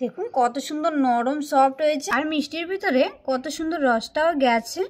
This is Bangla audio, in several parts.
দেখুন কত সুন্দর নরম সফট হয়েছে আর মিষ্টির ভিতরে কত সুন্দর রসটাও গেছে।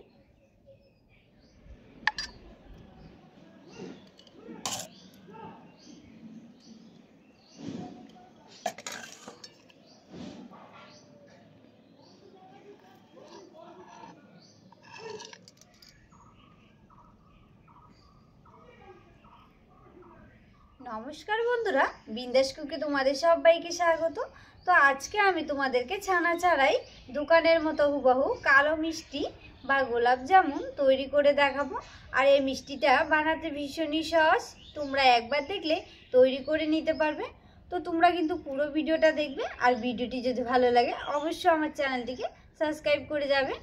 নমস্কার বন্ধুরা, বিন্দাস কুকে তোমাদের সবাইকে স্বাগত। তো আজকে আমি তোমাদেরকে ছানা ছাড়াই দোকানের মতো হুবহু কালো মিষ্টি বা গোলাপ জামুন তৈরি করে দেখাবো। আর এই মিষ্টিটা বানাতে ভীষণই সহজ, তোমরা একবার দেখলে তৈরি করে নিতে পারবে। তো তোমরা কিন্তু পুরো ভিডিওটা দেখবে, আর ভিডিওটি যদি ভালো লাগে অবশ্যই আমার চ্যানেলটিকে সাবস্ক্রাইব করে যাবে।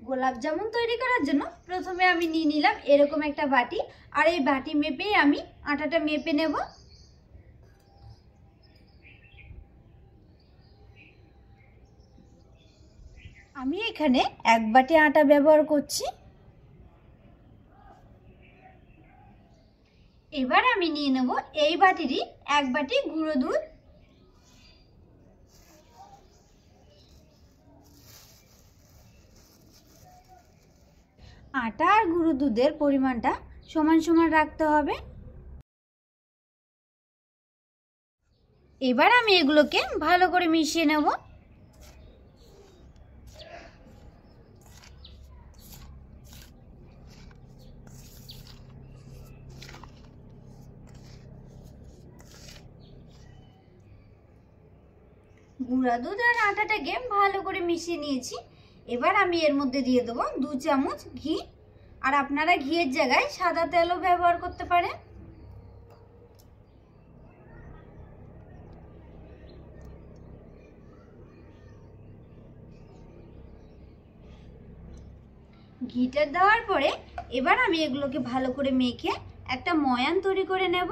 গোলাপ জামুন তৈরি করার জন্য প্রথমে আমি নিয়ে নিলাম এরকম একটা বাটি, আর এই বাটি মেপেই আমি আটাটা মেপে নেব। আমি এখানে এক বাটি আটা ব্যবহার করছি। এবার আমি নিয়ে নেব এই বাটিরই এক বাটি গুঁড়ো দুধ। আটা আর গুঁড়ো দুধের পরিমাণটা সমান সমান রাখতে হবে। এবার আমি এগুলোকে ভালো করে মিশিয়ে নেব। গুঁড়া দুধ আর আটাটাকে ভালো করে মিশিয়ে নিয়েছি। এবার আমি এর মধ্যে দিয়ে দেবো 2 চামচ ঘি, আর আপনারা ঘিয়ের জায়গায় সাদা তেলও ব্যবহার করতে পারেন। ঘিটা দেওয়ার পরে এবার আমি এগুলোকে ভালো করে মেখে একটা ময়ান তৈরি করে নেব।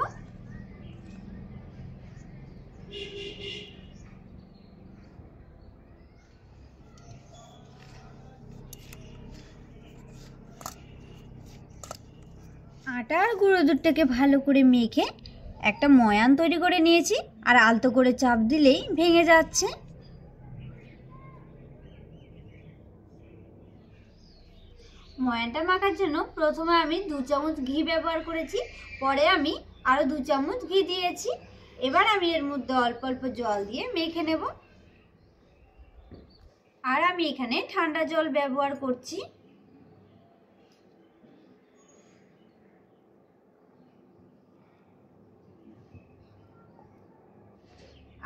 আটা আর গুঁড়ো দুধটাকে ভালো করে মেখে একটা ময়ান তৈরি করে নিয়েছি, আর আলতো করে চাপ দিলেই ভেঙে যাচ্ছে। ময়ানটা মাখার জন্য প্রথমে আমি 2 চামচ ঘি ব্যবহার করেছি, পরে আমি আরও 2 চামচ ঘি দিয়েছি। এবার আমি এর মধ্যে অল্প অল্প জল দিয়ে মেখে নেব, আর আমি এখানে ঠান্ডা জল ব্যবহার করছি।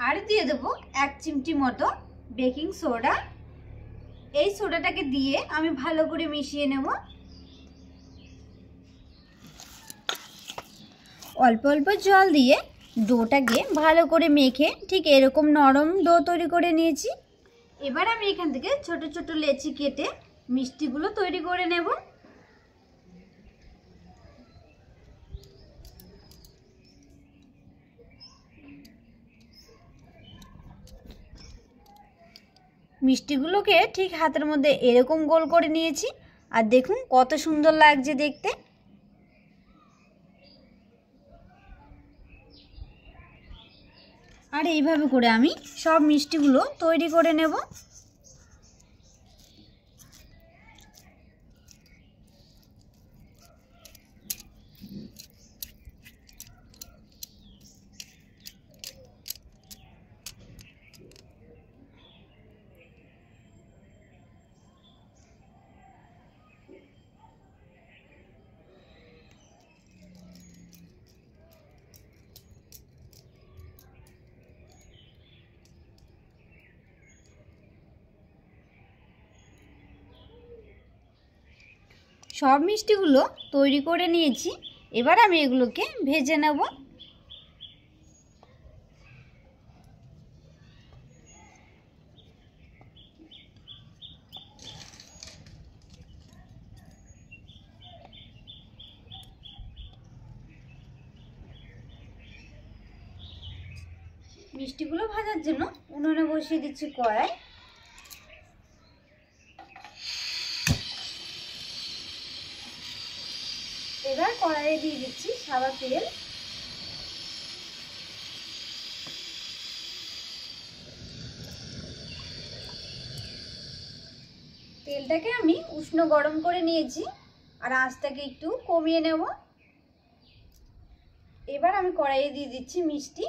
আর দিয়ে দেবো 1 চিমটি মতো বেকিং সোডা। এই সোডাটাকে দিয়ে আমি ভালো করে মিশিয়ে নেব। অল্প অল্প জল দিয়ে ডোটাকে ভালো করে মেখে ঠিক এরকম নরম ডো তৈরি করে নিয়েছি। এবার আমি এখান থেকে ছোট ছোট লেচি কেটে মিষ্টিগুলো তৈরি করে নেব। মিষ্টিগুলোকে ঠিক হাতের মধ্যে এরকম গোল করে নিয়েছি, আর দেখুন কত সুন্দর লাগছে দেখতে। আর এইভাবে করে আমি সব মিষ্টিগুলো তৈরি করে নেব। সব মিষ্টিগুলো তৈরি করে নিয়েছি, এবার আমি এগুলোকে ভেজে নেব। মিষ্টিগুলো ভাজার জন্য উনুনে বসিয়ে দিচ্ছি কড়াই। এবার কড়াইয়ে দিয়ে দিচ্ছি সাদা তেল। তেলটাকে আমি উষ্ণ গরম করে নিয়েছি আর আঁচটাকে একটু কমিয়ে নেব। এবার আমি কড়াইয়ে দিয়ে দিচ্ছি মিষ্টি।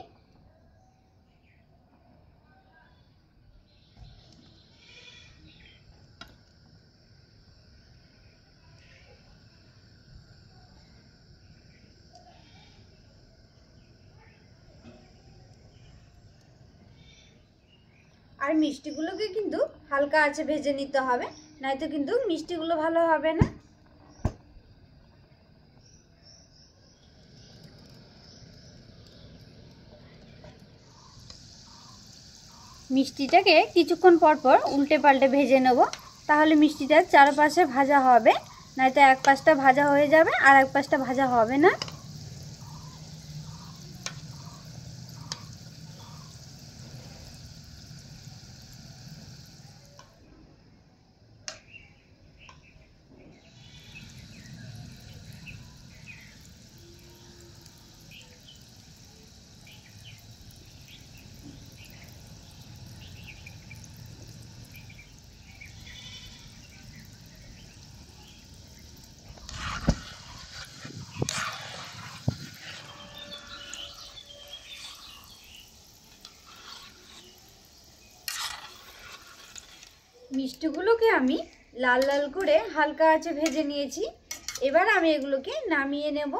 আর মিষ্টিগুলোকে কিন্তু হালকা আঁচে ভেজে নিতে হবে, নয়তো কিন্তু মিষ্টিগুলো ভালো হবে না। মিষ্টিটাকে কিছুক্ষণ পর পর উল্টে পাল্টে ভেজে নেব, তাহলে মিষ্টিটার চারপাশে ভাজা হবে, নয়তো এক পাশটা ভাজা হয়ে যাবে আর এক পাশটা ভাজা হবে না। মিষ্টিগুলোকে আমি লাল লাল করে হালকা আঁচে ভেজে নিয়েছি। এবার আমি এগুলোকে নামিয়ে নেব।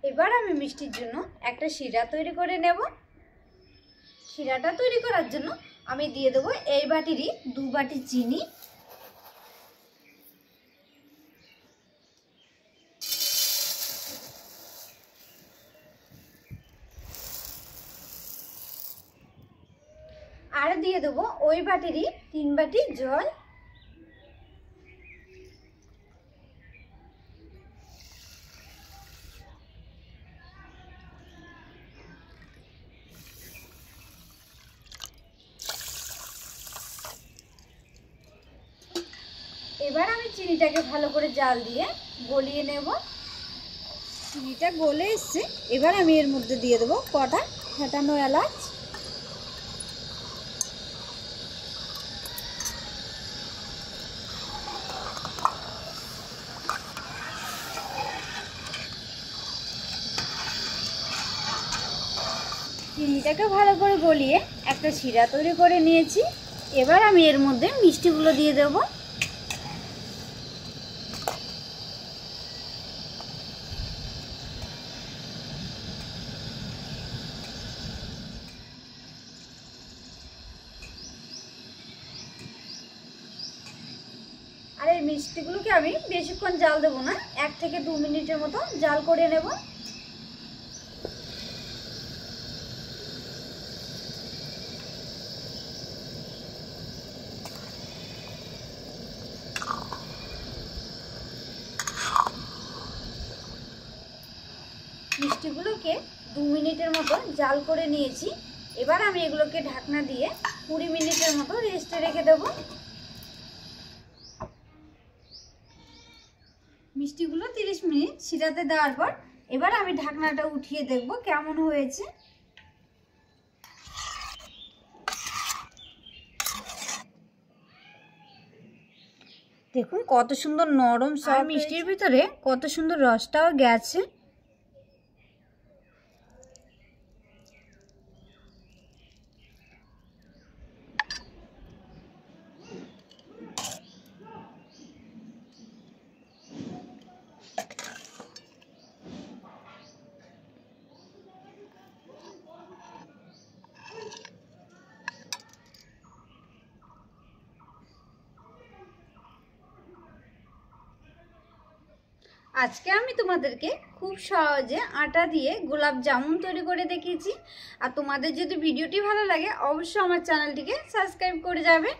এবার আমি মিষ্টির জন্য একটা শিরা তৈরি করে নেব। শিরাটা তৈরি করার জন্য আমি দিয়ে দেবো এই বাটিরই 2 বাটি চিনি। আর দিয়ে দেবো ওই বাটিরই 3 বাটি জল। এবার আমি চিনিটাকে ভালো করে জাল দিয়ে গলিয়ে নেব। চিনিটা গলে এসছে, এবার আমি এর মধ্যে দিয়ে দেবো কটা ফেটানো এলাচ। চিনিটাকে ভালো করে গলিয়ে একটা শিরা তৈরি করে নিয়েছি। এবার আমি এর মধ্যে মিষ্টিগুলো দিয়ে দেব। আর এই মিষ্টিগুলোকে আমি বেশিক্ষণ জাল দেবো না, 1 থেকে 2 মিনিটের মতো জাল করে নেব। মিষ্টিগুলোকে 2 মিনিটের মতো জাল করে নিয়েছি। এবার আমি এগুলোকে ঢাকনা দিয়ে 20 মিনিটের মতো রেস্টে রেখে দেব। মিষ্টিগুলো 30 মিনিট শিরাতে দেওয়ার পর এবার আমি ঢাকনাটা উঠিয়ে দেখব কেমন হয়েছে। দেখুন কত সুন্দর নরম সফট, মিষ্টির ভিতরে কত সুন্দর রসটাও গেছে। আজকে আমি তোমাদেরকে খুব সহজে আটা দিয়ে গোলাপ জামুন তৈরি করে দেখিয়েছি। আর তোমাদের যদি ভিডিওটি ভালো লাগে অবশ্যই আমার চ্যানেলটিকে সাবস্ক্রাইব করে যাবে।